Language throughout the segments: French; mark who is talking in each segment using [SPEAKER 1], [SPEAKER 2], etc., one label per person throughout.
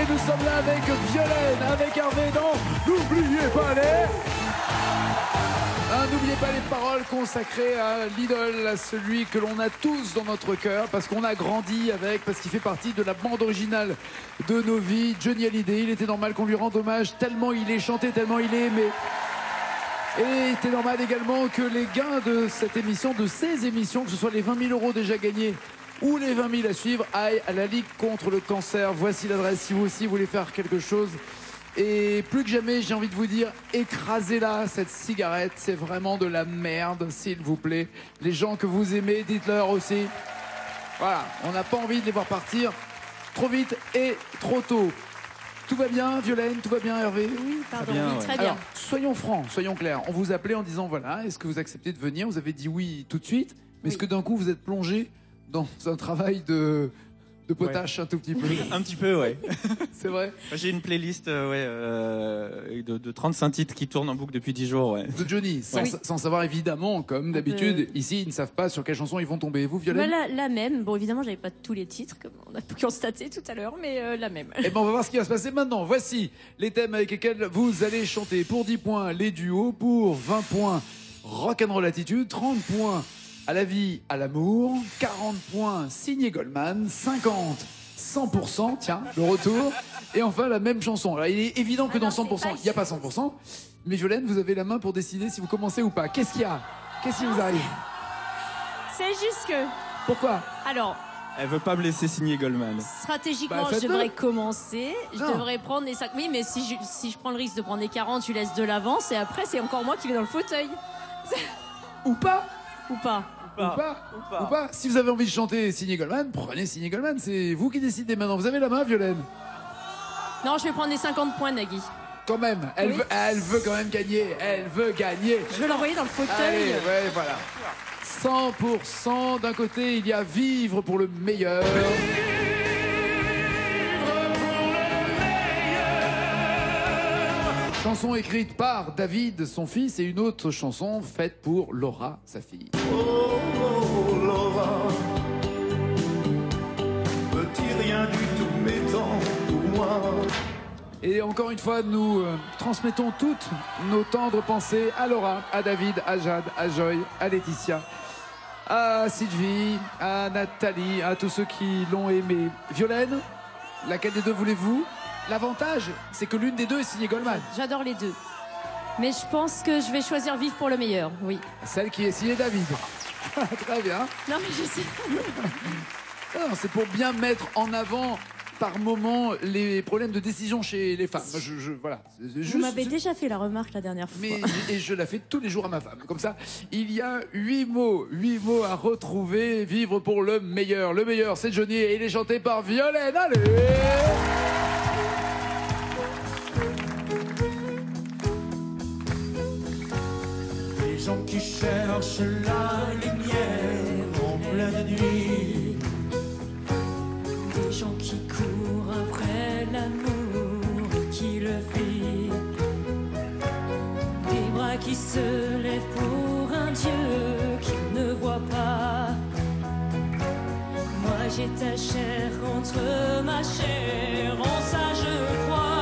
[SPEAKER 1] Et nous sommes là avec Violaine, avec Hervé dans N'oubliez pas les... N'oubliez pas les paroles consacrées à l'idole, à celui que l'on a tous dans notre cœur, parce qu'on a grandi avec, parce qu'il fait partie de la bande originale de nos vies. Johnny Hallyday, il était normal qu'on lui rende hommage tellement il est chanté, tellement il est aimé. Et il était normal également que les gains de cette émission, de ces émissions, que ce soit les 20 000 € déjà gagnés ou les 20 000 à suivre, aillent à la Ligue contre le cancer. Voici l'adresse si vous aussi voulez faire quelque chose. Et plus que jamais, j'ai envie de vous dire, écrasez-la, cette cigarette, c'est vraiment de la merde, s'il vous plaît. Les gens que vous aimez, dites-leur aussi. Voilà, on n'a pas envie de les voir partir trop vite et trop tôt. Tout va bien, Violaine? Tout va bien, Hervé?
[SPEAKER 2] Oui, pardon,
[SPEAKER 3] bien,
[SPEAKER 2] oui,
[SPEAKER 3] ouais.
[SPEAKER 2] très bien.
[SPEAKER 1] Alors, soyons francs, soyons clairs. On vous appelait en disant, voilà, est-ce que vous acceptez de venir? Vous avez dit oui tout de suite. Mais est-ce que d'un coup, vous êtes plongé dans un travail de potache un tout petit peu?
[SPEAKER 3] Un petit peu, ouais.
[SPEAKER 1] C'est vrai?
[SPEAKER 3] J'ai une playlist de 35 titres qui tournent en boucle depuis 10 jours. Ouais.
[SPEAKER 1] De Johnny, sans savoir évidemment, comme d'habitude, ici, ils ne savent pas sur quelle chanson ils vont tomber. Vous, Violaine?
[SPEAKER 2] La même. Bon, évidemment, j'avais pas tous les titres, comme on a pu constater tout à l'heure, mais la même.
[SPEAKER 1] Eh ben, on va voir ce qui va se passer maintenant. Voici les thèmes avec lesquels vous allez chanter. Pour 10 points, les duos. Pour 20 points, rock'n'roll attitude. 30 points, à la vie, à l'amour. 40 points, signé Goldman. 50, 100%, tiens, le retour. Et enfin, la même chanson. Alors, il est évident que dans 100%, il n'y a pas 100%. Mais Violaine, vous avez la main pour décider si vous commencez ou pas. Qu'est-ce qu'il y a? Qu'est-ce qui vous arrive?
[SPEAKER 2] C'est juste que...
[SPEAKER 1] Pourquoi?
[SPEAKER 2] Alors,
[SPEAKER 3] Elle veut pas me laisser signer Goldman.
[SPEAKER 2] stratégiquement,
[SPEAKER 1] Bah,
[SPEAKER 2] je
[SPEAKER 1] faites-le.
[SPEAKER 2] devrais commencer. Je
[SPEAKER 1] Non.
[SPEAKER 2] devrais prendre les 5... Oui, mais si je prends le risque de prendre les 40, tu laisses de l'avance, et après, c'est encore moi qui vais dans le fauteuil.
[SPEAKER 1] Ou pas?
[SPEAKER 2] Ou pas?
[SPEAKER 1] Ou pas? Si vous avez envie de chanter Signé Goldman, prenez Signé Goldman. C'est vous qui décidez maintenant. Vous avez la main, Violaine?
[SPEAKER 2] Non, je vais prendre les 50 points, Nagui.
[SPEAKER 1] Quand même, elle veut quand même gagner. Elle veut gagner.
[SPEAKER 2] Je vais l'envoyer dans le fauteuil.
[SPEAKER 1] Allez, ouais, voilà. 100%. D'un côté, il y a Vivre pour le meilleur. Chanson écrite par David, son fils, et une autre chanson faite pour Laura, sa fille.
[SPEAKER 4] Oh, Laura, petit rien du tout, mais tant pour moi.
[SPEAKER 1] Et encore une fois, nous transmettons toutes nos tendres pensées à Laura, à David, à Jade, à Joy, à Laetitia, à Sylvie, à Nathalie, à tous ceux qui l'ont aimé. Violaine, laquelle des deux voulez-vous? L'avantage, c'est que l'une des deux est signée Goldman.
[SPEAKER 2] J'adore les deux. Mais je pense que je vais choisir Vivre pour le meilleur, oui.
[SPEAKER 1] Celle qui est signée David. Très bien.
[SPEAKER 2] Non, mais je sais.
[SPEAKER 1] Non, c'est pour bien mettre en avant par moment les problèmes de décision chez les femmes. Voilà.
[SPEAKER 2] Vous m'avez déjà fait la remarque la dernière fois.
[SPEAKER 1] Et je la fais tous les jours à ma femme. Comme ça, il y a 8 mots à retrouver. Vivre pour le meilleur. Le meilleur, c'est Johnny et il est chanté par Violaine. Allez!
[SPEAKER 4] Les gens qui cherchent la lumière en pleine nuit.
[SPEAKER 2] Des gens qui courent après l'amour et qui le fuient. Des bras qui se lèvent pour un Dieu qu'ils ne voient pas. Moi j'ai ta chair contre ma chair, en ça je crois.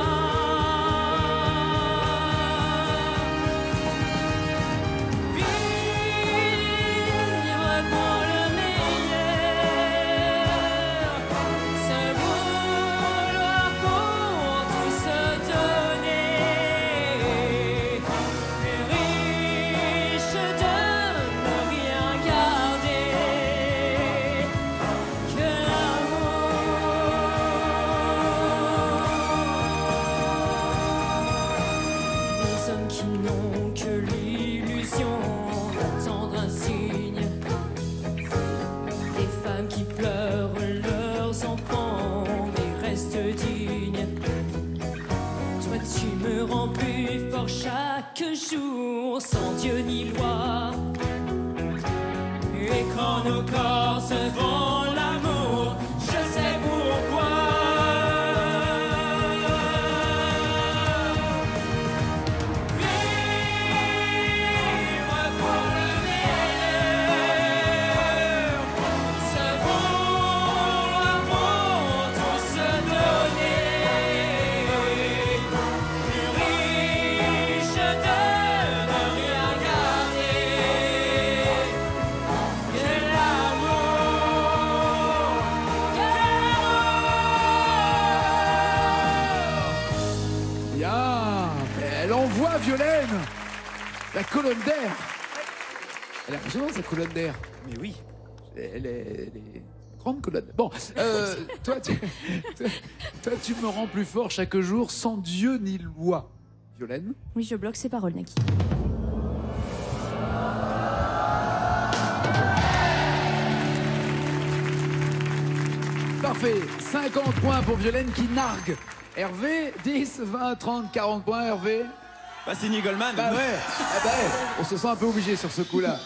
[SPEAKER 2] Chaque jour, sans Dieu ni loi. Et quand nos corps se font l'amour, je sais pourquoi. Vivre pour le meilleur, se vouloir pour tout se donner.
[SPEAKER 1] Violaine. La colonne d'air. Elle est impressionnante, sa colonne d'air.
[SPEAKER 3] Mais oui.
[SPEAKER 1] Elle est grande colonne. Bon, toi, tu me rends plus fort chaque jour sans Dieu ni loi. Violaine.
[SPEAKER 2] Oui, je bloque ses paroles, Naki.
[SPEAKER 1] Parfait. 50 points pour Violaine qui nargue. Hervé, 10, 20, 30, 40 points. Hervé.
[SPEAKER 3] Bah, c'est Nick Goldman.
[SPEAKER 1] Bah ouais. Ah bah ouais. On se sent un peu obligé sur ce coup-là.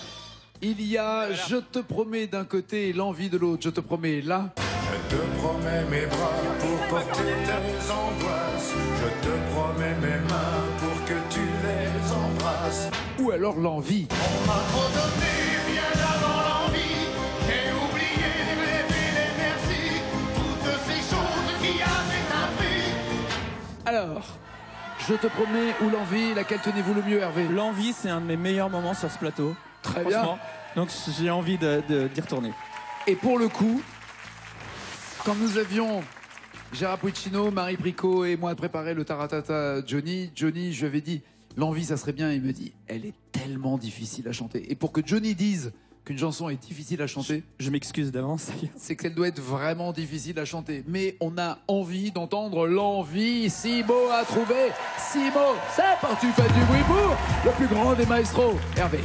[SPEAKER 1] Il y a Je te promets d'un côté et l'envie de l'autre. Je te promets là.
[SPEAKER 4] Je te promets mes bras pour porter tes angoisses. Je te promets mes mains pour que tu les embrasses.
[SPEAKER 1] Ou alors l'envie.
[SPEAKER 4] On m'a trop donné bien avant l'envie. J'ai oublié les rêves et les merci. Toutes ces choses qui avaient un prix.
[SPEAKER 1] Alors, Je te promets ou l'envie, laquelle tenez-vous le mieux, Hervé?
[SPEAKER 3] L'envie, c'est un de mes meilleurs moments sur ce plateau.
[SPEAKER 1] Très bien.
[SPEAKER 3] Donc j'ai envie d'y retourner.
[SPEAKER 1] Et pour le coup, quand nous avions Gérard Puccino, Marie Bricot et moi préparé le Taratata Johnny, je lui avais dit l'envie ça serait bien, il me dit elle est tellement difficile à chanter. Et pour que Johnny dise qu'une chanson est difficile à chanter,
[SPEAKER 3] je m'excuse d'avance,
[SPEAKER 1] c'est qu'elle doit être vraiment difficile à chanter. Mais on a envie d'entendre l'envie. 6 mots à trouver, 6 mots. C'est parti, faites du bruit pour le plus grand des maestros, Hervé.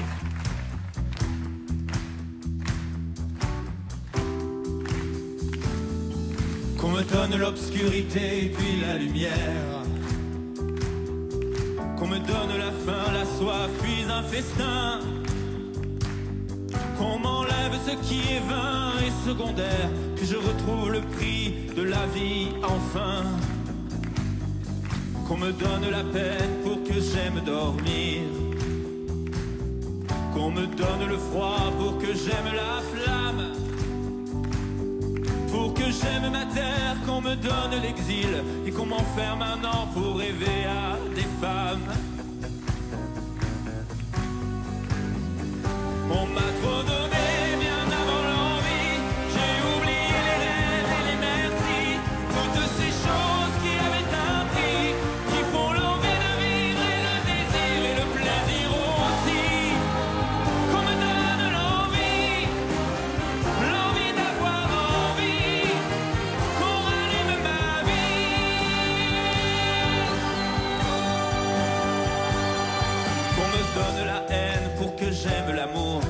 [SPEAKER 3] Qu'on me donne l'obscurité et puis la lumière. Qu'on me donne la faim, la soif, puis un festin. Qu'on m'enlève ce qui est vain et secondaire. Que je retrouve le prix de la vie enfin. Qu'on me donne la peine pour que j'aime dormir. Qu'on me donne le froid pour que j'aime la flamme. Pour que j'aime ma terre, qu'on me donne l'exil et qu'on m'enferme un an pour rêver à des femmes. On m'a trop donné bien avant l'envie. J'ai oublié les rêves et les merci. Toutes ces choses qui avaient un prix, qui font l'envie de vivre et le désir et le plaisir aussi. Qu'on me donne l'envie, l'envie d'avoir envie, qu'on rallume ma vie. Qu'on me donne la haine pour que j'aime l'amour.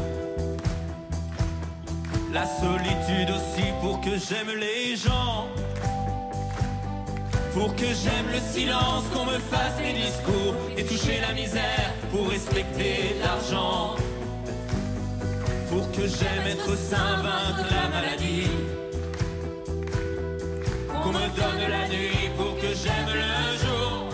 [SPEAKER 3] La solitude aussi pour que j'aime les gens. Pour que j'aime le silence, qu'on me fasse les discours et toucher la misère pour respecter l'argent. Pour que j'aime être sain, vaincre la maladie. Qu'on me donne la nuit pour que j'aime le jour.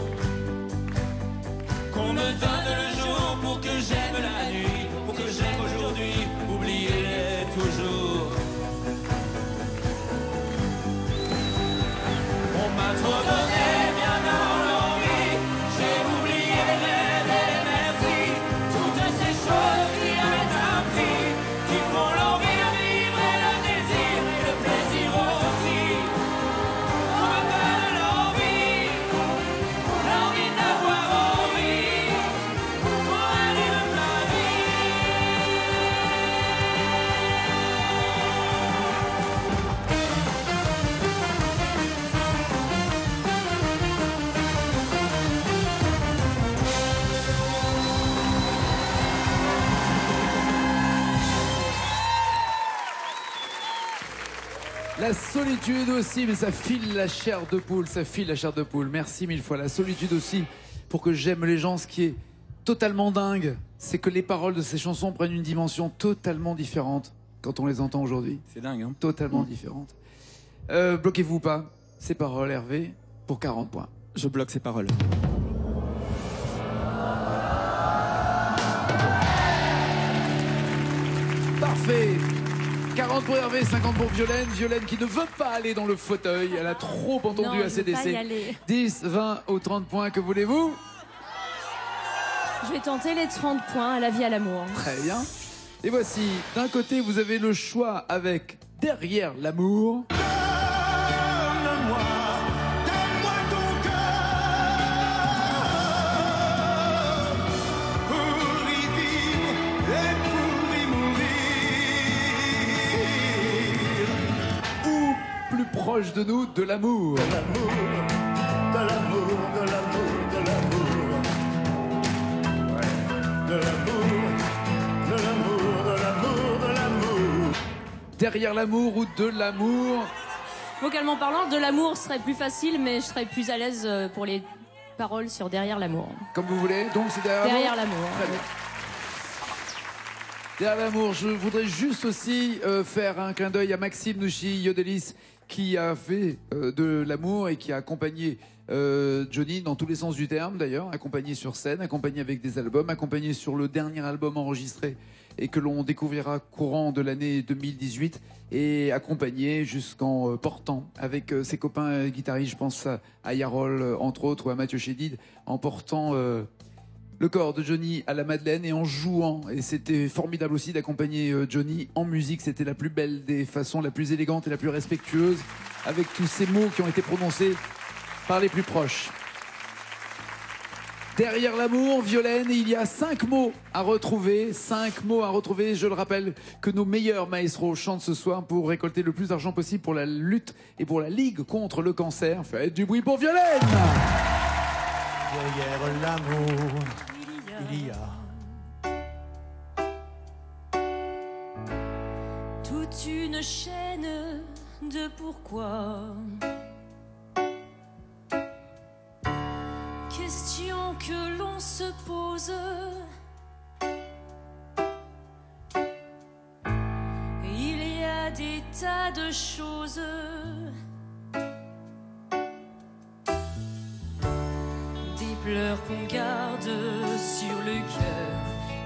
[SPEAKER 3] Qu'on me donne le jour pour que j'aime la nuit. Pour que j'aime aujourd'hui, oubliez-les toujours. On m'a trop donné bien avant l'envie. J'ai oublié les rêves et les merci. Toutes ces choses qui avaient un prix, qui font l'envie de vivre et le désir et le plaisir aussi. On me donne l'envie, l'envie d'avoir envie, pour allumer ma
[SPEAKER 1] La solitude aussi, mais ça file la chair de poule, ça file la chair de poule. Merci mille fois. La solitude aussi, pour que j'aime les gens, ce qui est totalement dingue, c'est que les paroles de ces chansons prennent une dimension totalement différente quand on les entend aujourd'hui.
[SPEAKER 3] C'est dingue, hein.
[SPEAKER 1] Totalement différente. Bloquez-vous pas ces paroles, Hervé, pour 40 points.
[SPEAKER 3] Je bloque ces paroles.
[SPEAKER 1] Parfait. 40 pour Hervé, 50 pour Violaine. Violaine qui ne veut pas aller dans le fauteuil. Elle a trop entendu
[SPEAKER 2] Non, je veux pas
[SPEAKER 1] ACDC.
[SPEAKER 2] y aller.
[SPEAKER 1] 10, 20 ou 30 points, que voulez-vous?
[SPEAKER 2] Je vais tenter les 30 points à la vie à l'amour.
[SPEAKER 1] Très bien. Et voici, d'un côté, vous avez le choix avec Derrière l'amour.
[SPEAKER 4] Donne-moi ton cœur.
[SPEAKER 1] proche de nous de l'amour.
[SPEAKER 4] De l'amour, de l'amour, de l'amour, de l'amour. Ouais. De l'amour, de l'amour, de l'amour, de l'amour.
[SPEAKER 1] Derrière l'amour ou de l'amour.
[SPEAKER 5] Vocalement parlant, de l'amour serait plus facile, mais je serais plus à l'aise pour les paroles sur derrière l'amour.
[SPEAKER 1] Comme vous voulez, donc c'est
[SPEAKER 5] Derrière l'amour.
[SPEAKER 1] Très bien. Derrière l'amour, je voudrais juste aussi faire un clin d'œil à Maxime Nouchi-Yodelis qui a fait de l'amour et qui a accompagné Johnny dans tous les sens du terme d'ailleurs, accompagné sur scène, accompagné avec des albums, accompagné sur le dernier album enregistré et que l'on découvrira courant de l'année 2018 et accompagné jusqu'en portant avec ses copains guitaristes, je pense à Yarol entre autres ou à Mathieu Chédid, en portant le corps de Johnny à la Madeleine et en jouant. Et c'était formidable aussi d'accompagner Johnny en musique. C'était la plus belle des façons, la plus élégante et la plus respectueuse, avec tous ces mots qui ont été prononcés par les plus proches. Derrière l'amour, Violaine, il y a 5 mots à retrouver. 5 mots à retrouver. Je le rappelle que nos meilleurs maestros chantent ce soir pour récolter le plus d'argent possible pour la lutte et pour la ligue contre le cancer. Faites du bruit pour Violaine!
[SPEAKER 6] Derrière l'amour, il y a
[SPEAKER 2] toute une chaîne de pourquoi. Question que l'on se pose. Il y a des tas de choses. Des pleurs qu'on garde sur le cœur,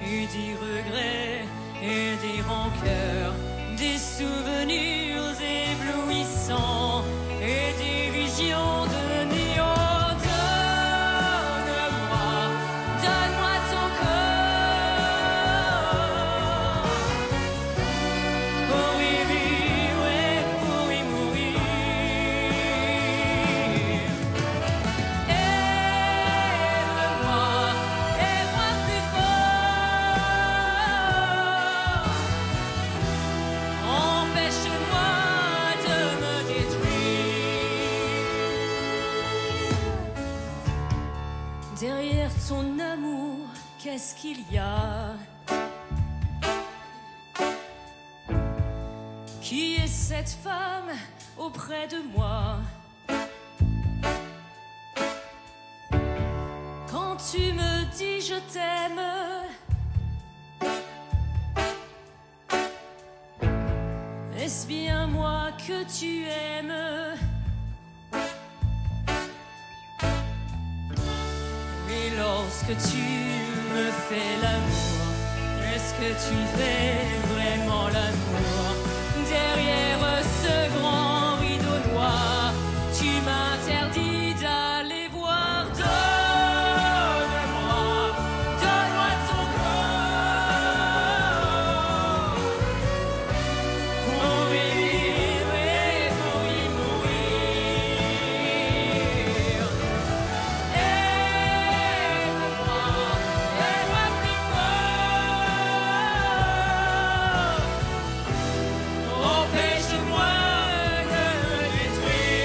[SPEAKER 2] et des regrets et des rancœurs, des souvenirs éblouissants et des visions de néant. Donne-moi ton corps pour y vivre et pour y mourir. Aime-moi plus fort. Empêche-moi de me détruire. Derrière ton amour, qu'est-ce qu'il y a? Qui est cette femme auprès de moi? Quand tu me dis je t'aime, est-ce bien moi que tu aimes? Et lorsque tu me fais l'amour, est-ce que tu fais vraiment l'amour? Derrière ce grand rideau noir, tu m'interdis d'aller voir. Donne-moi ton corps pour y vivre et pour y mourir. Aime-moi plus fort. Empêche-moi de me détruire.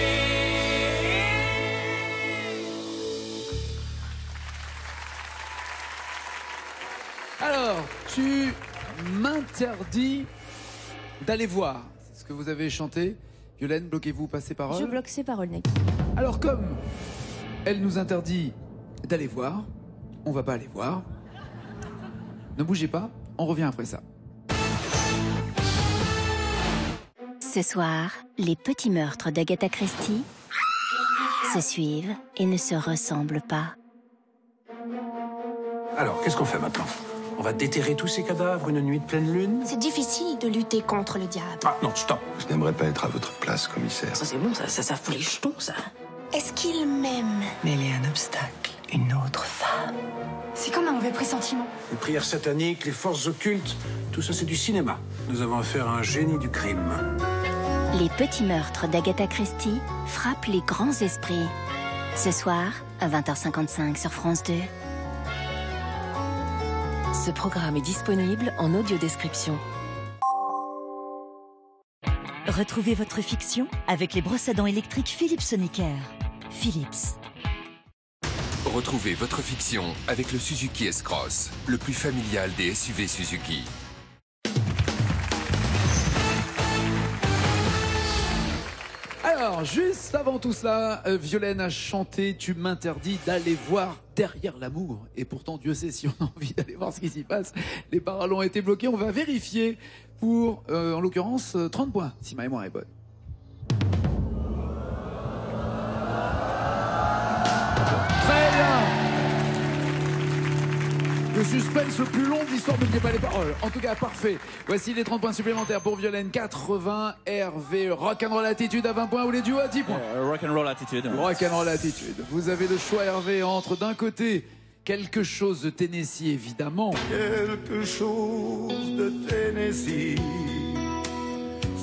[SPEAKER 1] Alors, tu m'interdis d'aller voir. C'est ce que vous avez chanté. Violaine, bloquez-vous pas ces paroles.
[SPEAKER 5] Je bloque ces paroles, Nick.
[SPEAKER 1] Alors comme elle nous interdit d'aller voir, on va pas aller voir. Ne bougez pas, on revient après ça.
[SPEAKER 7] Ce soir, les petits meurtres d'Agatha Christie se suivent et ne se ressemblent pas.
[SPEAKER 8] Alors, qu'est-ce qu'on fait maintenant? On va déterrer tous ces cadavres une nuit de pleine lune?
[SPEAKER 9] C'est difficile de lutter contre le diable.
[SPEAKER 8] Ah non, stop.
[SPEAKER 10] Je n'aimerais pas être à votre place, commissaire.
[SPEAKER 11] Ça c'est bon, ça fout les jetons, ça.
[SPEAKER 9] Est-ce qu'il m'aime?
[SPEAKER 11] Mais il y a un obstacle, une autre femme.
[SPEAKER 9] C'est comme un mauvais pressentiment.
[SPEAKER 8] Les prières sataniques, les forces occultes, tout ça c'est du cinéma. Nous avons affaire à un génie du crime.
[SPEAKER 7] Les petits meurtres d'Agatha Christie frappent les grands esprits. Ce soir, à 20h55 sur France 2.
[SPEAKER 12] Ce programme est disponible en audiodescription. Retrouvez votre fiction avec les brosses à dents électriques Philips Sonicare. Philips.
[SPEAKER 13] Retrouvez votre fiction avec le Suzuki S-Cross, le plus familial des SUV Suzuki.
[SPEAKER 1] Alors, juste avant tout cela, Violaine a chanté « Tu m'interdis d'aller voir derrière l'amour ». Et pourtant, Dieu sait si on a envie d'aller voir ce qui s'y passe. Les paroles ont été bloquées. On va vérifier pour, en l'occurrence, 30 points, si ma mémoire est bonne. Très bien. Le suspense le plus long de l'histoire, n'oubliez pas les paroles. En tout cas, parfait. Voici les 30 points supplémentaires pour Violaine. 80, Hervé, Rock'n'Roll Attitude à 20 points ou les duos à 10 points.
[SPEAKER 14] Rock'n'Roll Attitude.
[SPEAKER 1] Rock'n'Roll Attitude. Vous avez le choix, Hervé, entre d'un côté, quelque chose de Tennessee, évidemment.
[SPEAKER 4] Quelque chose de Tennessee,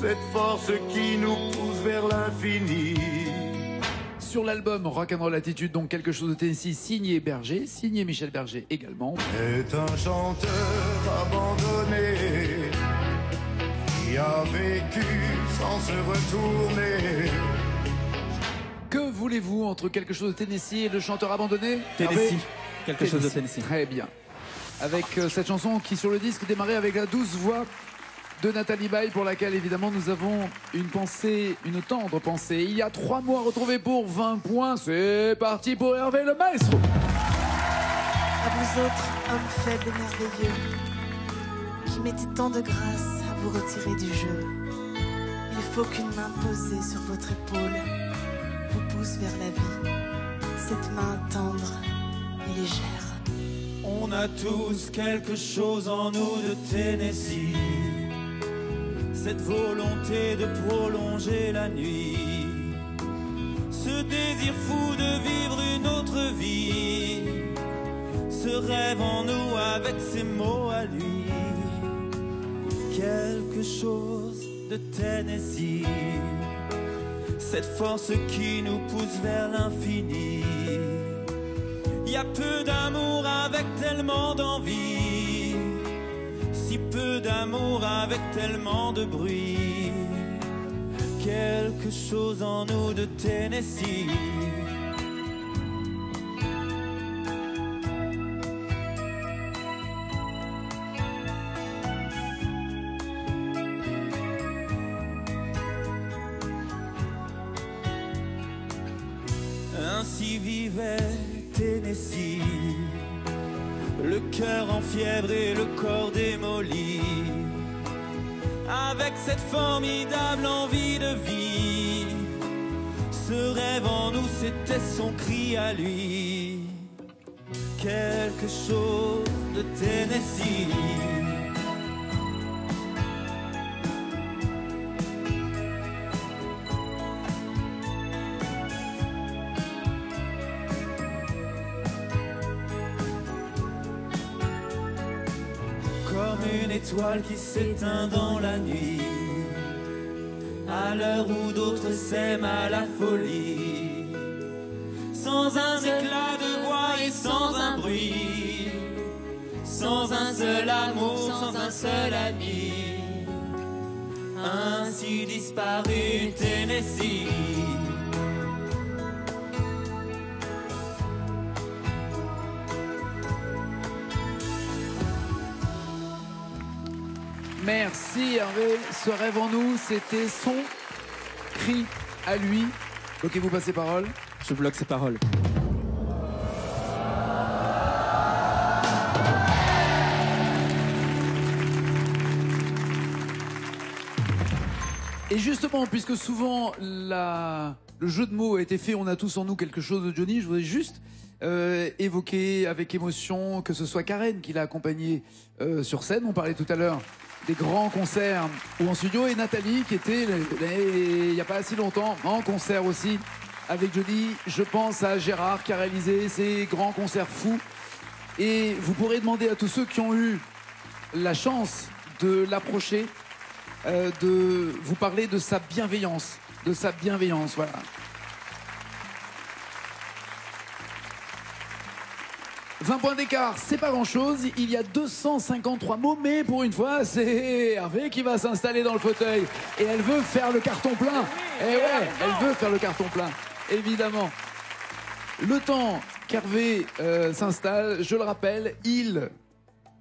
[SPEAKER 4] cette force qui nous pousse vers l'infini.
[SPEAKER 1] Sur l'album Rock'n'Roll Attitude, donc quelque chose de Tennessee, signé Berger, signé Michel Berger également.
[SPEAKER 4] Est un chanteur abandonné qui a vécu sans se retourner.
[SPEAKER 1] Que voulez-vous entre quelque chose de Tennessee et le chanteur abandonné?
[SPEAKER 14] Tennessee. Quelque chose de Tennessee.
[SPEAKER 1] Très bien. Avec cette chanson qui sur le disque démarrait avec la douce voix de Nathalie Baye, pour laquelle évidemment nous avons une pensée, une tendre pensée. Il y a 3 mois retrouvés pour 20 points. C'est parti pour Hervé le maestro.
[SPEAKER 15] À vous autres, hommes faibles et merveilleux, qui mettez tant de grâce à vous retirer du jeu. Il faut qu'une main posée sur votre épaule vous pousse vers la vie. Cette main tendre et légère.
[SPEAKER 3] On a tous quelque chose en nous de Tennessee. Cette volonté de prolonger la nuit, ce désir fou de vivre une autre vie, ce rêve en nous avec ses mots à lui. Quelque chose de Tennessee, cette force qui nous pousse vers l'infini. Y a peu d'amour avec tellement d'envie, si peu d'amour avec tellement de bruit. Quelque chose en nous de Tennessee. Ainsi vivait Tennessee, le cœur en fièvre et le corps démoli, avec cette formidable envie de vie. Ce rêve en nous, c'était son cri à lui. Quelque chose de Tennessee. Une étoile qui s'éteint dans la nuit, à l'heure où d'autres s'aiment à la folie, sans un éclat de voix et sans un bruit, sans un seul amour, sans un seul ami. Ainsi disparu Tennessee.
[SPEAKER 1] Merci Hervé. Ce rêve en nous, c'était son cri à lui. Bloquez-vous pas ses paroles.
[SPEAKER 14] Je bloque ses paroles.
[SPEAKER 1] Et justement, puisque souvent le jeu de mots a été fait, on a tous en nous quelque chose de Johnny, je voudrais juste évoquer avec émotion que ce soit Karen qui l'a accompagné sur scène. On parlait tout à l'heure des grands concerts ou en studio, et Nathalie qui était il n'y a pas si longtemps en concert aussi avec Johnny. Je pense à Gérard qui a réalisé ces grands concerts fous, et vous pourrez demander à tous ceux qui ont eu la chance de l'approcher de vous parler de sa bienveillance, voilà. 20 points d'écart, c'est pas grand-chose. Il y a 253 mots, mais pour une fois, c'est Hervé qui va s'installer dans le fauteuil. Et elle veut faire le carton plein. Et ouais, elle veut faire le carton plein, évidemment. Le temps qu'Hervé s'installe, je le rappelle,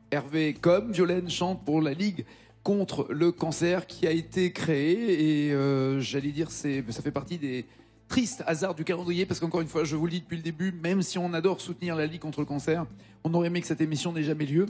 [SPEAKER 1] Hervé comme Violaine chante pour la Ligue contre le cancer qui a été créée. Et j'allais dire, ça fait partie des triste hasard du calendrier, parce qu'encore une fois, je vous le dis depuis le début, même si on adore soutenir la Ligue contre le cancer, on aurait aimé que cette émission n'ait jamais lieu.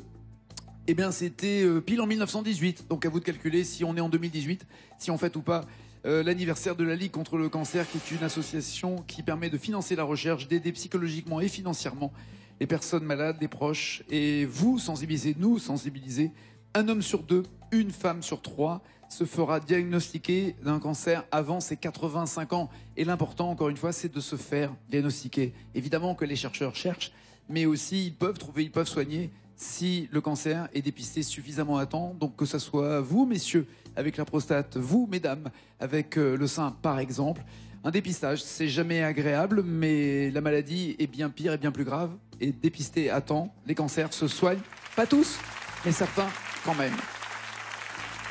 [SPEAKER 1] Eh bien, c'était pile en 1918, donc à vous de calculer si on est en 2018, si on fête ou pas l'anniversaire de la Ligue contre le cancer, qui est une association qui permet de financer la recherche, d'aider psychologiquement et financièrement les personnes malades, les proches, et vous sensibiliser, nous sensibiliser. Un homme sur 2, une femme sur 3 se fera diagnostiquer d'un cancer avant ses 85 ans. Et l'important, encore une fois, c'est de se faire diagnostiquer. Évidemment que les chercheurs cherchent, mais aussi ils peuvent trouver, ils peuvent soigner si le cancer est dépisté suffisamment à temps. Donc que ce soit vous, messieurs, avec la prostate, vous, mesdames, avec le sein, par exemple. Un dépistage, c'est jamais agréable, mais la maladie est bien pire et bien plus grave. Et dépister à temps, les cancers se soignent. Pas tous, mais certains quand même.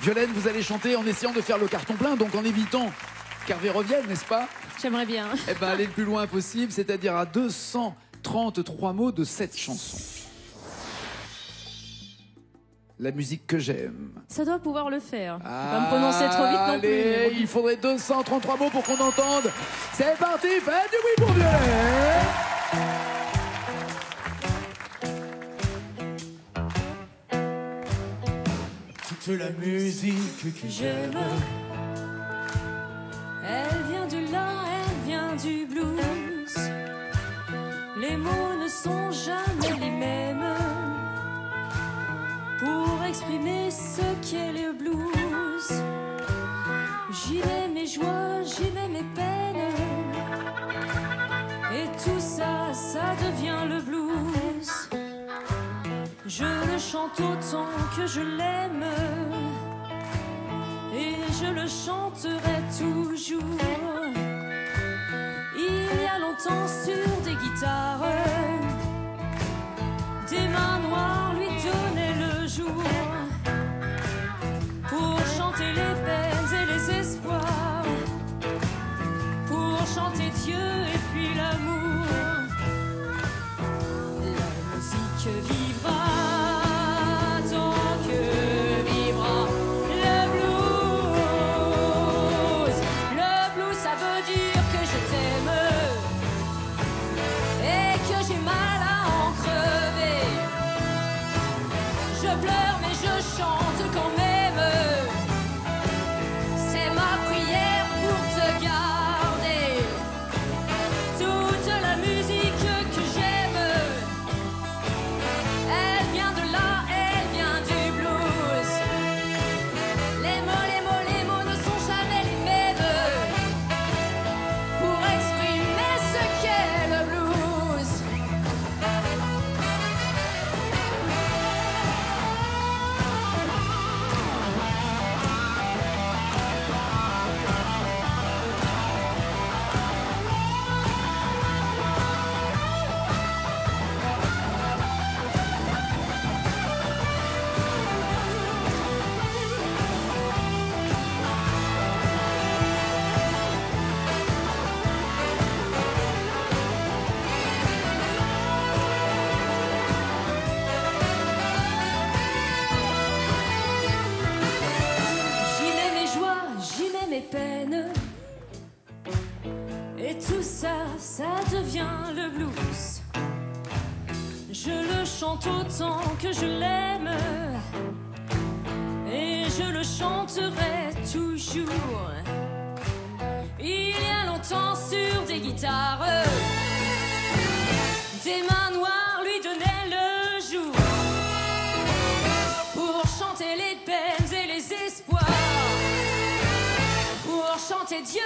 [SPEAKER 1] Violaine, vous allez chanter en essayant de faire le carton plein, donc en évitant qu'Hervé revienne, n'est-ce pas?
[SPEAKER 5] J'aimerais bien.
[SPEAKER 1] Eh ben, aller le plus loin possible, c'est-à-dire à 233 mots de cette chanson. La musique que j'aime.
[SPEAKER 5] Ça doit pouvoir le faire. Faut pas me prononcer trop vite non
[SPEAKER 1] Allez,
[SPEAKER 5] plus.
[SPEAKER 1] il faudrait 233 mots pour qu'on entende. C'est parti, faites du bruit pour Violaine.
[SPEAKER 6] Toute la musique que j'aime,
[SPEAKER 2] elle vient de là, elle vient du blues. Les mots ne sont jamais les mêmes pour exprimer ce qu'est le blues. J'y mets mes joies, j'y mets mes peines, et tout ça, ça devient le blues. Je le chante autant que je l'aime, et je le chanterai toujours. Il y a longtemps sur des guitares, des mains noires lui donnaient le jour pour chanter les peines et les espoirs, pour chanter Dieu et puis l'amour. La musique vivra tant que vivra le blues. Le blues, ça veut dire que je t'aime et que j'ai mal à en crever. Je pleure mais je chante quand même, c'est ma prière pour te garder. Toute la musique que j'aime, elle vient de là, elle vient du blues. Les mots ne sont jamais les mêmes pour exprimer ce qu'est le blues. J'y mets mes joies, j'y mets mes peines, et tout ça, ça devient le blues. Je le chante autant que je l'aime, et je le chanterai toujours. Il y a longtemps sur des guitares, des mains noires lui donnaient le jour pour chanter les peines et les espoirs, pour chanter Dieu